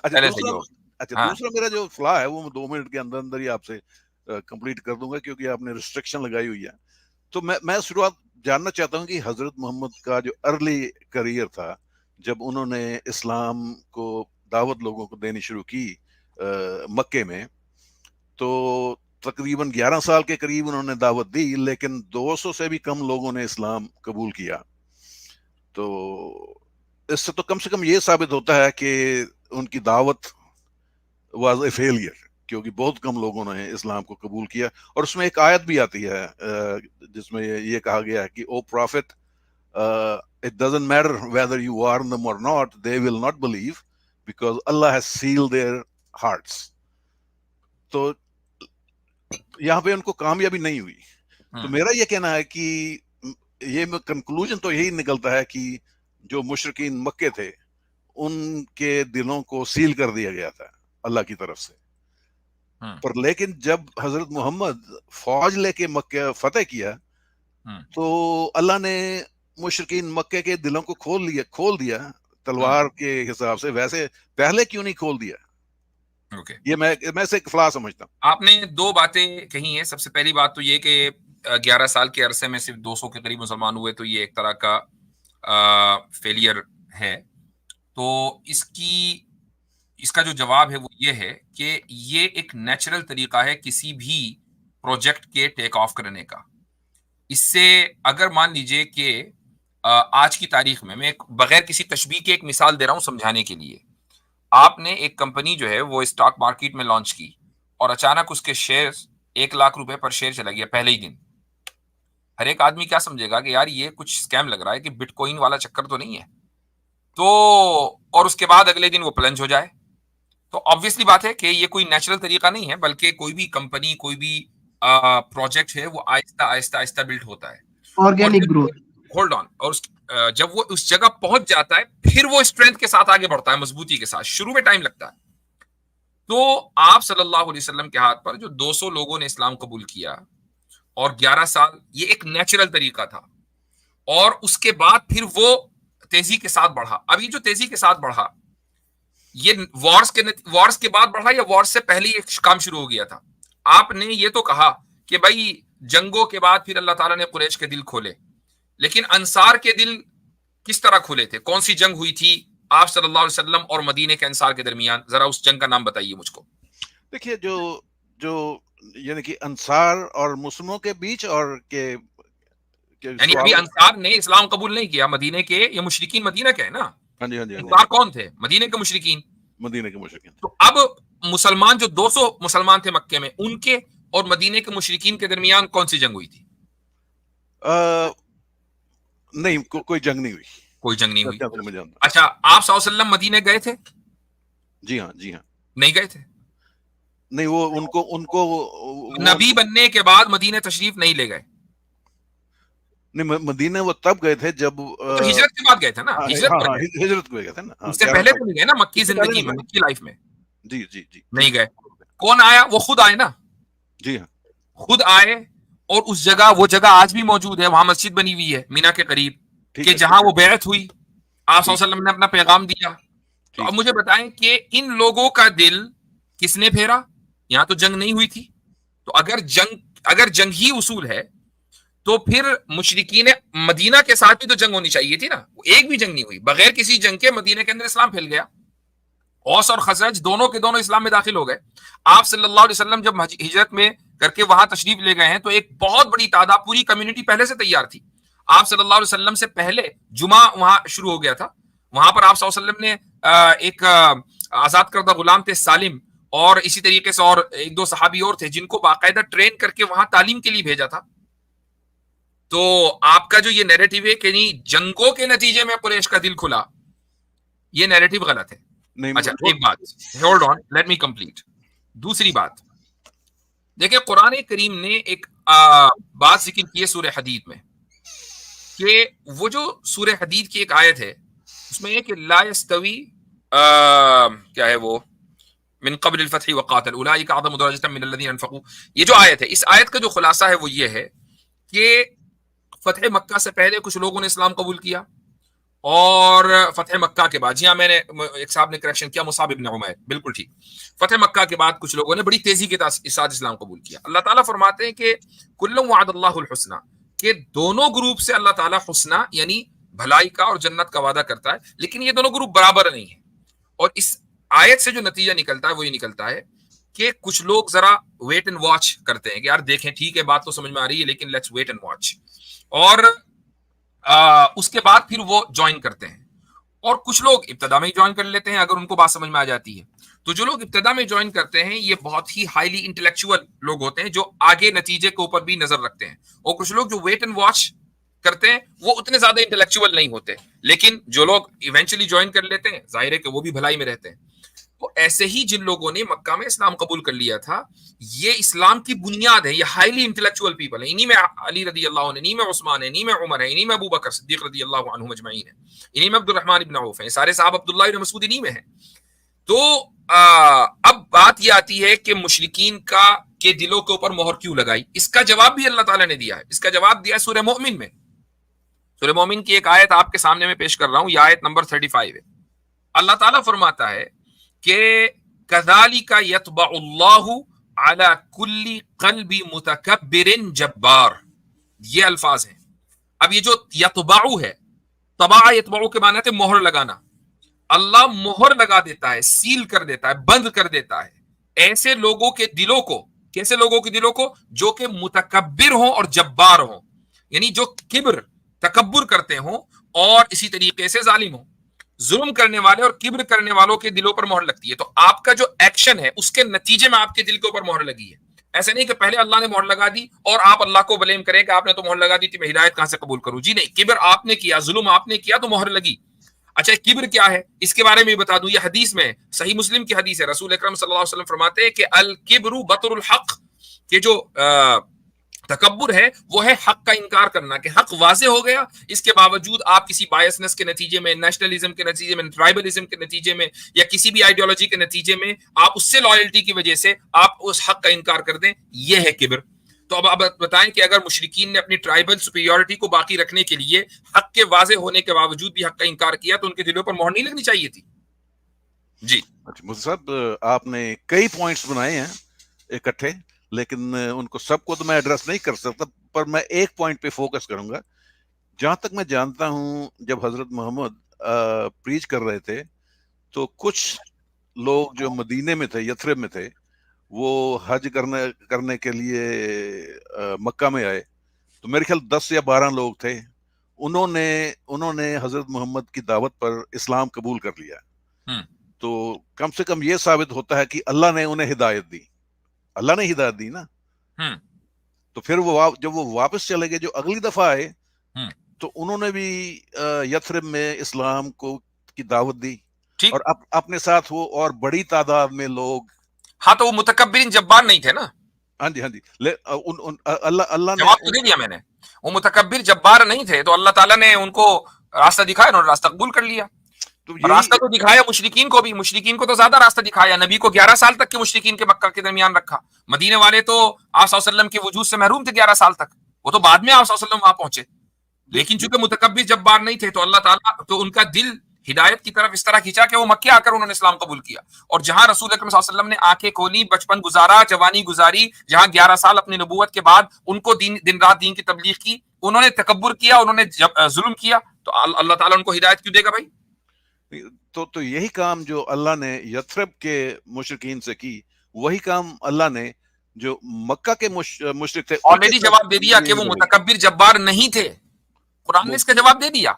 اچھا پہلے صحیح ہو. ہاں دوسرا میرا جو فلا ہے وہ میں 2 منٹ کے اندر اندر ہی آپ سے کمپلیٹ کر دوں گا کیونکہ آپ نے ریسٹرکشن لگائی ہوئی ہے. تو میں شروعات جاننا چاہتا ہوں کہ حضرت محمد کا جو ارلی کریئر تھا جب انہوں نے اسلام کو دعوت لوگوں کو دینی شروع کی مکے میں، تو تقریباً 11 سال کے قریب انہوں نے دعوت دی، لیکن 200 سے بھی کم لوگوں نے اسلام قبول کیا. تو اس سے کم یہ ثابت ہوتا ہے کہ ان کی دعوت واز اے فیلئر، کیونکہ بہت کم لوگوں نے اسلام کو قبول کیا. اور اس میں ایک آیت بھی آتی ہے جس میں یہ کہا گیا ہے کہ او profit it doesn't matter whether you warn them or not, they will not believe because Allah has sealed their hearts. تو یہاں پہ ان کو کامیابی نہیں ہوئی. تو میرا یہ کہنا ہے کہ یہ کنکلوژن تو یہی نکلتا ہے کہ جو مشرکین مکے تھے ان کے دلوں کو سیل کر دیا گیا تھا اللہ کی طرف سے. پر لیکن جب حضرت محمد فوج لے کے مکہ فتح کیا تو اللہ نے مشرکین مکے کے دلوں کو کھول دیا تلوار کے حساب سے. ویسے پہلے کیوں نہیں کھول دیا؟ یہ میں سے فلاح سمجھتا ہوں. آپ نے 2 باتیں کہی ہیں. سب سے پہلی بات تو یہ کہ 11 سال کے عرصے میں صرف 200 کے قریب مسلمان ہوئے، تو یہ ایک طرح کا فیلئر ہے. تو اس کا جو جواب ہے وہ یہ ہے کہ یہ ایک نیچرل طریقہ ہے کسی بھی پروجیکٹ کے ٹیک آف کرنے کا. اس سے اگر مان لیجئے کہ آج کی تاریخ میں بغیر کسی تشبیہ کے ایک مثال دے رہا ہوں سمجھانے کے لیے. آپ نے ایک کمپنی جو ہے وہ اسٹاک مارکیٹ میں لانچ کی اور اچانک اس کے شیئر 1 لاکھ روپے پر شیئر چلا گیا پہلے ہی دن. ہر ایک آدمی کیا سمجھے گا کہ یار یہ کچھ اسکیم لگ رہا ہے، کہ بٹ کوئن والا چکر تو نہیں ہے. تو اور اس کے بعد اگلے دن وہ پلنج ہو جائے. تو آبویسلی بات ہے کہ یہ کوئی نیچرل طریقہ نہیں ہے، بلکہ کوئی بھی کمپنی کوئی بھی پروجیکٹ ہے وہ آہستہ آہستہ بلڈ ہوتا ہے. Organic growth. Hold on. اور جب وہ اس جگہ پہنچ جاتا ہے پھر وہ اسٹرینتھ کے ساتھ آگے بڑھتا ہے، مضبوطی کے ساتھ. شروع میں ٹائم لگتا ہے. تو آپ صلی اللہ علیہ وسلم کے ہاتھ پر جو 200 لوگوں نے اسلام قبول کیا اور 11 سال، یہ ایک نیچرل طریقہ تھا. اور اس کے بعد پھر وہ تیزی کے ساتھ بڑھا. اب یہ جو تیزی کے ساتھ بڑھا یہ وارز کے بعد بڑھا یا وارز سے پہلے یہ کام شروع ہو گیا تھا؟ آپ نے یہ تو کہا کہ بھائی جنگوں کے بعد پھر اللہ تعالیٰ نے قریش کے دل کھولے، لیکن انصار کے دل کس طرح کھولے تھے؟ کون سی جنگ ہوئی تھی آپ صلی اللہ علیہ وسلم اور مدینے کے انصار کے درمیان؟ ذرا اس جنگ کا نام بتائیے مجھ کو. دیکھیے جو یعنی کہ انصار اور مسلموں کے بیچ اور یعنی ابھی انصار نے اسلام قبول نہیں کیا، مدینے کے یہ مشرکین مدینہ کے ہیں نا. ہاں جی انصار کون تھے؟ مدینے کے مشرکین. مدینے کے مشرکین. تو اب مسلمان جو 200 مسلمان تھے مکے میں، ان کے اور مدینے کے مشرکین کے درمیان کون سی جنگ ہوئی تھی؟ نہیں، کوئی جنگ نہیں ہوئی. کوئی جنگ نہیں ہوئی. اچھا، آپ صلی اللہ علیہ وسلم مدینے گئے تھے؟ جی ہاں. نہیں گئے تھے؟ نہیں، وہ ان کو نبی بننے کے بعد مدینے تشریف نہیں لے گئے. نہیں، مدینے وہ تب گئے تھے جب ہجرت کے بعد گئے تھے نا. ہجرت کو گئے تھے نا. اس سے پہلے تو نہیں گئے نا مکی زندگی میں، مکی لائف میں. جی نہیں گئے. کون آیا؟ وہ خود آئے نا. جی ہاں، خود آئے. اور اس جگہ، وہ جگہ آج بھی موجود ہے، وہاں مسجد بنی ہوئی ہے مینا کے قریب، کہ جہاں وہ بیعت ہوئی، آپ صلی اللہ علیہ وسلم نے اپنا پیغام دیا. تو اب مجھے بتائیں کہ ان لوگوں کا دل کس نے پھیرا؟ یہاں تو جنگ نہیں ہوئی تھی. تو اگر جنگ ہی اصول ہے تو پھر مشرکین مدینہ کے ساتھ بھی تو جنگ ہونی چاہیے تھی نا. ایک بھی جنگ نہیں ہوئی. بغیر کسی جنگ کے مدینہ کے اندر اسلام پھیل گیا. اوس اور خزرج دونوں کے دونوں اسلام میں داخل ہو گئے. آپ صلی اللہ علیہ وسلم جب ہجرت میں کر کے وہاں تشریف لے گئے ہیں تو ایک بہت بڑی تعداد، پوری کمیونٹی پہلے سے تیار تھی. آپ صلی اللہ علیہ وسلم سے پہلے جمعہ وہاں شروع ہو گیا تھا. وہاں پر آپ صلی اللہ علیہ وسلم نے ایک آزاد کردہ غلام تھے سالم، اور اسی طریقے سے اور 1-2 صحابی اور تھے جن کو باقاعدہ ٹرین کر کے وہاں تعلیم کے لیے بھیجا تھا. تو آپ کا جو یہ نیریٹو ہے کہ نہیں جنگوں کے نتیجے میں قریش کا دل کھلا، یہ نیریٹو غلط ہے. اچھا، ایک بات، hold on, let me complete. دوسری بات، دیکھیں قرآن کریم نے ایک بات ذکر کی ہے سورہ حدید میں، کہ وہ جو سورہ حدید کی ایک آیت ہے اس میں یہ کہ لا یستوی کیا ہے وہ من قبل الفتح وقاتل اولئک اعظم درجۃ من الذین انفقوا. یہ جو آیت ہے، اس آیت کا جو خلاصہ ہے وہ یہ ہے کہ فتح مکہ سے پہلے کچھ لوگوں نے اسلام قبول کیا، اور فتح مکہ کے بعد، جی ہاں میں نے ایک صاحب نے کریکشن کیا، مصعب ابن عمیر، بالکل ٹھیک، فتح مکہ کے بعد کچھ لوگوں نے بڑی تیزی کے ساتھ اسلام قبول کیا. اللہ تعالیٰ فرماتے ہیں کہ کلم وعد اللہ الحسنہ، کہ دونوں گروپ سے اللہ تعالیٰ حسنہ یعنی بھلائی کا اور جنت کا وعدہ کرتا ہے، لیکن یہ دونوں گروپ برابر نہیں ہیں. اور اس آیت سے جو نتیجہ نکلتا ہے وہ یہ نکلتا ہے کہ کچھ لوگ ذرا ویٹ اینڈ واچ کرتے ہیں کہ یار دیکھیں ٹھیک ہے بات تو سمجھ میں آ رہی ہے لیکن لیٹس ویٹ اینڈ واچ، اور اس کے بعد پھر وہ جوائن کرتے ہیں. اور کچھ لوگ ابتدا میں ہی جوائن کر لیتے ہیں اگر ان کو بات سمجھ میں آ جاتی ہے. تو جو لوگ ابتدا میں جوائن کرتے ہیں یہ بہت ہی ہائیلی انٹلیکچوئل لوگ ہوتے ہیں جو آگے نتیجے کے اوپر بھی نظر رکھتے ہیں. اور کچھ لوگ جو ویٹ اینڈ واچ کرتے ہیں وہ اتنے زیادہ انٹلیکچوئل نہیں ہوتے، لیکن جو لوگ ایونچولی جوائن کر لیتے ہیں ظاہر ہے کہ وہ بھی بھلائی میں رہتے ہیں. تو ایسے ہی جن لوگوں نے مکہ میں اسلام قبول کر لیا تھا، یہ اسلام کی بنیاد ہے، یہ ہائیلی انٹلیکچوئل پیپل ہیں. انہی میں علی رضی اللہ عنہ، انہی میں عثمان ہے، انہی میں عمر ہے، انہی میں ابو بکر صدیق رضی اللہ عنہ اجمعین ہے، انہی میں عبد الرحمن ابن عوف ہیں، سارے صاحب عبداللہ ابن مسعود انہی میں ہیں. تو اب بات یہ آتی ہے کہ مشرکین کا کے دلوں کے اوپر مہر کیوں لگائی؟ اس کا جواب بھی اللہ تعالیٰ نے دیا ہے. اس کا جواب دیا ہے سورہ مومن میں. سورہ مومن کی ایک آیت آپ کے سامنے میں پیش کر رہا ہوں، یہ آیت نمبر 35 ہے. اللہ تعالیٰ فرماتا ہے کہ کذالک یطبع اللہ علی کل قلب متکبر جبار، یہ الفاظ ہیں. اب یہ جو یطبع ہے، طبع یطبع کے معنی ہے مہر لگانا. اللہ مہر لگا دیتا ہے، سیل کر دیتا ہے، بند کر دیتا ہے ایسے لوگوں کے دلوں کو. کیسے لوگوں کے دلوں کو؟ جو کہ متکبر ہوں اور جبار ہوں، یعنی جو کبر تکبر کرتے ہوں اور اسی طریقے سے ظالم ہوں. ظلم کرنے والے اور کبر کرنے والوں کے دلوں پر مہر لگتی ہے. تو آپ کا جو ایکشن ہے اس کے نتیجے میں آپ کے دل کے اوپر مہر لگی ہے. ایسے نہیں کہ پہلے اللہ نے مہر لگا دی اور آپ اللہ کو بلیم کریں کہ آپ نے تو مہر لگا دی تھی، میں ہدایت کہاں سے قبول کروں. جی نہیں، کبر آپ نے کیا، ظلم آپ نے کیا تو مہر لگی. اچھا کبر کیا ہے اس کے بارے میں بتا دوں. یہ حدیث میں صحیح مسلم کی حدیث ہے، رسول اکرم صلی اللہ علیہ وسلم فرماتے ہیں کہ الکبر بطر الحق، کہ جو تکبر ہے وہ ہے حق کا انکار کرنا، کہ حق واضح ہو گیا اس کے باوجود آپ کسی بائسنس کے نتیجے میں، نیشنلزم کے نتیجے میں، ٹرائبلزم کے نتیجے میں یا کسی بھی آئیڈیالوجی کے نتیجے میں آپ اس سے لائلٹی کی وجہ سے آپ اس حق کا انکار کر دیں، یہ ہے کبر. تو اب آپ بتائیں کہ اگر مشرکین نے اپنی ٹرائبل سپیریورٹی کو باقی رکھنے کے لیے حق کے واضح ہونے کے باوجود بھی حق کا انکار کیا تو ان کے دلوں پر مہر نہیں لگنی چاہیے تھی. جی مفتی صاحب آپ نے کئی پوائنٹس بنائے ہیں اکٹھے، لیکن ان کو سب کو تو میں ایڈریس نہیں کر سکتا، پر میں ایک پوائنٹ پہ فوکس کروں گا. جہاں تک میں جانتا ہوں جب حضرت محمد پریچ کر رہے تھے تو کچھ لوگ جو مدینے میں تھے، یثرب میں تھے، وہ حج کرنے کے لیے مکہ میں آئے. تو میرے خیال 10 یا 12 لوگ تھے، انہوں نے حضرت محمد کی دعوت پر اسلام قبول کر لیا. تو کم سے کم یہ ثابت ہوتا ہے کہ اللہ نے انہیں ہدایت دی، اللہ نے ہدایت دی نا. تو پھر وہ جب وہ واپس چلے گئے، جو اگلی دفعہ آئے تو انہوں نے بھی یثرب میں اسلام کی دعوت دی، اور اپنے ساتھ وہ اور بڑی تعداد میں لوگ. ہاں تو وہ متکبرین جبار نہیں تھے نا. ہاں جی اللہ نے جواب تو دے دیا میں نے، وہ متکبر جبار نہیں تھے تو اللہ تعالیٰ نے ان کو راستہ دکھایا، انہوں نے راستہ قبول کر لیا. راستہ تو دکھایا مشرکین کو بھی، مشرکین کو تو زیادہ راستہ دکھایا. نبی کو 11 سال تک کے مشرکین کے مکہ کے درمیان رکھا. مدینے والے تو آپ صلی اللہ علیہ وسلم کے وجود سے محروم تھے 11 سال تک، وہ تو بعد میں آپ صلی اللہ علیہ وسلم وہاں پہنچے. لیکن چونکہ متکبر جبار نہیں تھے تو اللہ تعالیٰ تو ان کا دل ہدایت کی طرف اس طرح کھینچا کہ وہ مکے آ کر انہوں نے اسلام قبول کیا. اور جہاں رسول اکرم صلی اللہ علیہ وسلم نے آنکھیں کھولی، بچپن گزارا، جوانی گزاری، جہاں 11 سال اپنی نبوت کے بعد ان کو دن رات دین کی تبلیغ کی، انہوں نے تکبر کیا، انہوں نے ظلم کیا، تو اللہ تعالیٰ ان کو ہدایت کیوں دے گا بھائی؟ تو یہی کام جو اللہ نے یثرب کے مشرکین سے کی، وہی کام اللہ نے جو مکہ کے مشرک تھے آلریڈی جواب دے دیا کہ وہ متکبر جبار نہیں تھے. قرآن نے اس کا جواب دے دیا.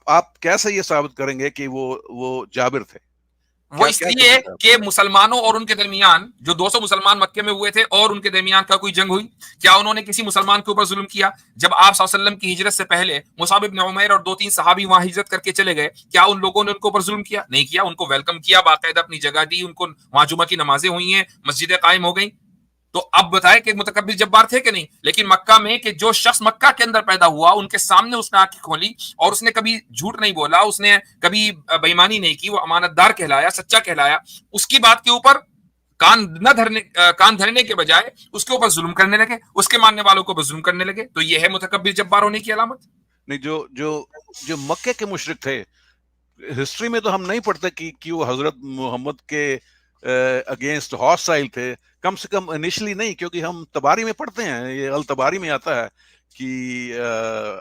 آپ کیسے یہ ثابت کریں گے کہ وہ جابر تھے؟ وہ اس لیے کہ مسلمانوں اور ان کے درمیان جو 200 مسلمان مکے میں ہوئے تھے اور ان کے درمیان کا کوئی جنگ ہوئی؟ کیا انہوں نے کسی مسلمان کے اوپر ظلم کیا؟ جب آپ صلی اللہ علیہ وسلم کی ہجرت سے پہلے مصعب ابن عمیر اور 2-3 صحابی وہاں ہجرت کر کے چلے گئے، کیا ان لوگوں نے ان کے اوپر ظلم کیا؟ نہیں کیا. ان کو ویلکم کیا، باقاعدہ اپنی جگہ دی، ان کو وہاں جمعہ کی نمازیں ہوئی ہیں، مسجدیں قائم ہو گئیں. تو اب بتائیں کہ متکبر جبار تھے کہ نہیں؟ لیکن مکہ میں کہ جو شخص مکہ کے اندر پیدا ہوا ان کے سامنے اس نے آنکھیں کھولی اور اس نے کبھی جھوٹ نہیں بولا، اس نے کبھی بےایمانی نہیں کی، وہ امانت دار کہلایا، سچا کہلایا. اس کی بات کے اوپر کان دھرنے کے بجائے اس کے اوپر ظلم کرنے لگے، اس کے ماننے والوں کو ظلم کرنے لگے. تو یہ ہے متکبر جبار ہونے کی علامت. نہیں جو مکے کے مشرک تھے ہسٹری میں تو ہم نہیں پڑھتے کہ وہ حضرت محمد کے اگینسٹ ہاسٹائل تھے، کم سے کم انیشلی نہیں، کیونکہ ہم تباری میں پڑھتے ہیں، یہ التباری میں آتا ہے کہ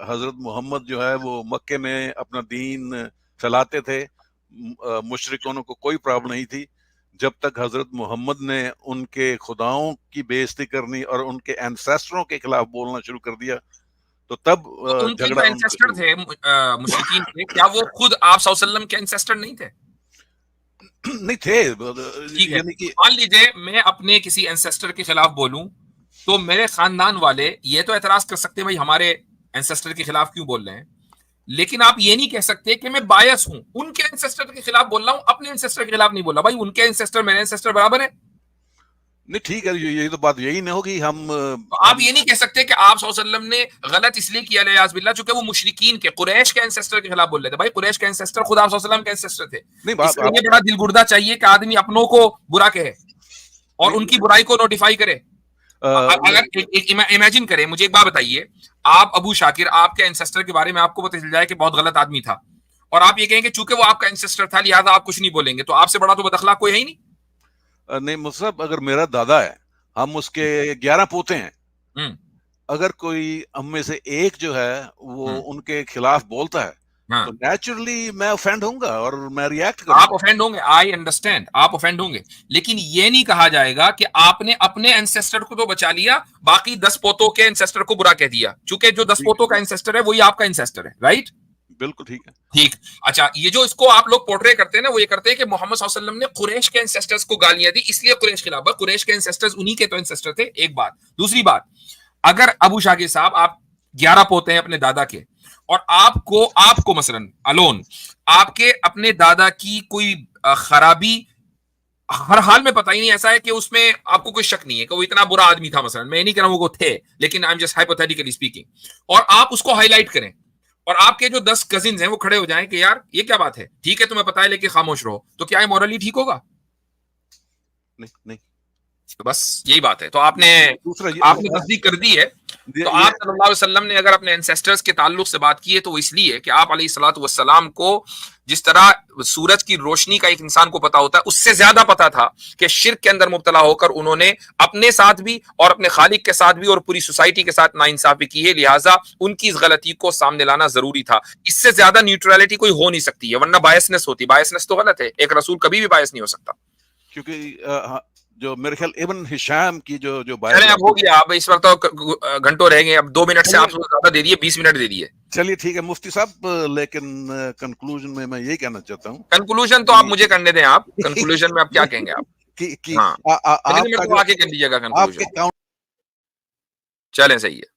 حضرت محمد جو ہے وہ مکے میں اپنا دین پھیلاتے تھے، مشرکوں کو کوئی پرابلم نہیں تھی، جب تک حضرت محمد نے ان کے خداؤں کی بے عزتی کرنی اور ان کے اینسیسٹروں کے خلاف بولنا شروع کر دیا تو تب ان کے جو جھگڑا ان کا اینسیسٹر شروع تھے مشرکین تھے، کیا وہ خود آپ صلی اللہ علیہ وسلم کے اینسیسٹر نہیں تھے؟ نہیں تھے، ٹھیک ہے، یعنی کہ مان لیجیے میں اپنے کسی اینسیسٹر کے خلاف بولوں تو میرے خاندان والے یہ تو اعتراض کر سکتے بھائی ہمارے اینسیسٹر کے خلاف کیوں بول رہے ہیں، لیکن آپ یہ نہیں کہہ سکتے کہ میں بایس ہوں، ان کے اینسیسٹر کے خلاف بول رہا ہوں، اپنے اینسیسٹر کے خلاف نہیں بول رہا. بھائی ان کے اینسیسٹر میرے اینسیسٹر برابر ہیں. نہیں ٹھیک ہے، یہ تو بات یہی نہ ہوگی. تو آپ یہ نہیں کہہ سکتے کہ آپ صلی اللہ علیہ وسلم نے غلط اس لیے کیا الیاذ باللہ چونکہ وہ مشرکین کے قریش کے اینسیسٹر کے خلاف بول رہے تھے. بھائی قریش کے اینسیسٹر خود آپ صلی اللہ علیہ وسلم کے اینسیسٹر تھے. اس کے لیے بڑا دل گردہ چاہیے کہ آدمی اپنوں کو برا کہے اور ان کی برائی کو نوٹیفائی کرے. اگر امیجن کریں، مجھے ایک بات بتائیے، آپ ابو شاکر آپ کے اینسیسٹر کے بارے میں آپ کو پتہ چل جائے کہ بہت غلط آدمی تھا اور آپ یہ کہیں کہ چونکہ وہ آپ کا اینسیسٹر تھا لہٰذا آپ کچھ نہیں بولیں گے، تو آپ سے بڑا تو بد اخلاق کوئی ہے ہی نہیں. نہیں مصعب، اگر میرا دادا ہے، ہم اس کے 11 پوتے ہیں، اگر کوئی ہم میں سے ایک جو ہے وہ ان کے خلاف بولتا ہے تو نیچرلی میں افینڈ ہوں گا اور میں ریئیکٹ کروں گا. آپ افینڈ ہوں گے، آئی انڈرسٹینڈ، آپ افینڈ ہوں گے، لیکن یہ نہیں کہا جائے گا کہ آپ نے اپنے اینسیسٹر کو تو بچا لیا، باقی 10 پوتوں کے اینسیسٹر کو برا کہہ دیا، چونکہ جو 10 پوتوں کا اینسیسٹر ہے وہی آپ کا اینسیسٹر ہے. رائٹ؟ بالکل ٹھیک ہے. ٹھیک. اچھا، یہ جو اس کو آپ لوگ پورٹرے کرتے ہیں نا، وہ یہ کرتے ہیں کہ محمد صلی اللہ علیہ وسلم نے قریش کے اینسیسٹرز کو گالیاں دی اس لیے قریش خلاف. قریش کے اینسیسٹرز انہی کے تو اینسیسٹر تھے. ایک بات. دوسری بات، اگر ابو شاکر صاحب آپ 11 پوتے ہیں اپنے دادا کے اور آپ کو مثلا الون آپ کے اپنے دادا کی کوئی خرابی ہر حال میں پتہ ہی نہیں، ایسا ہے کہ اس میں آپ کو کوئی شک نہیں ہے کہ وہ اتنا برا آدمی تھا، مثلا میں نہیں کہہ رہا ہوں وہ تھے، لیکن I am just hypothetically speaking, اور آپ اس کو ہائی لائٹ کریں اور آپ کے جو 10 کزنز ہیں وہ کھڑے ہو جائیں کہ یار یہ کیا بات ہے، ٹھیک ہے تمہیں پتا ہے لیکن خاموش رہو، تو کیا یہ مورلی ٹھیک ہوگا؟ نہیں. تو بس یہی بات ہے. تو آپ نے تصدیق کر دی ہے. تو آپ صلی اللہ علیہ وسلم نے اگر اپنے اینسیسٹرز کے تعلق سے بات کی ہے تو وہ اس لیے کہ آپ علیہ الصلوۃ والسلام کو جس طرح سورج کی روشنی کا ایک انسان کو پتا ہوتا ہے، اس سے زیادہ پتا تھا کہ شرک کے اندر مبتلا ہو کر انہوں نے اپنے ساتھ بھی اور اپنے خالق کے ساتھ بھی اور پوری سوسائٹی کے ساتھ ناانصافی کی ہے، لہٰذا ان کی اس غلطی کو سامنے لانا ضروری تھا. اس سے زیادہ نیوٹرلٹی کوئی ہو نہیں سکتی ہے، ورنہ بائسنس ہوتی. بائسنس تو غلط ہے، ایک رسول کبھی بھی بائس نہیں ہو سکتا. کیونکہ جو میرے خیال ابن ہشام کی جو چلیں اب ہو گیا، اب اس وقت تو گھنٹوں رہ گئے، اب 2 منٹ سے آپ زیادہ دے دیے، 20 منٹ دے دیے. چلیے ٹھیک ہے مفتی صاحب، لیکن کنکلوژن میں یہی کہنا چاہتا ہوں. کنکلوژن تو آپ مجھے کرنے دیں، آپ کنکلوژن میں آپ کیا کہیں گے آپ؟ ہاں، آ کے کر دیجیے گا کنکلوژن. چلیں صحیح ہے.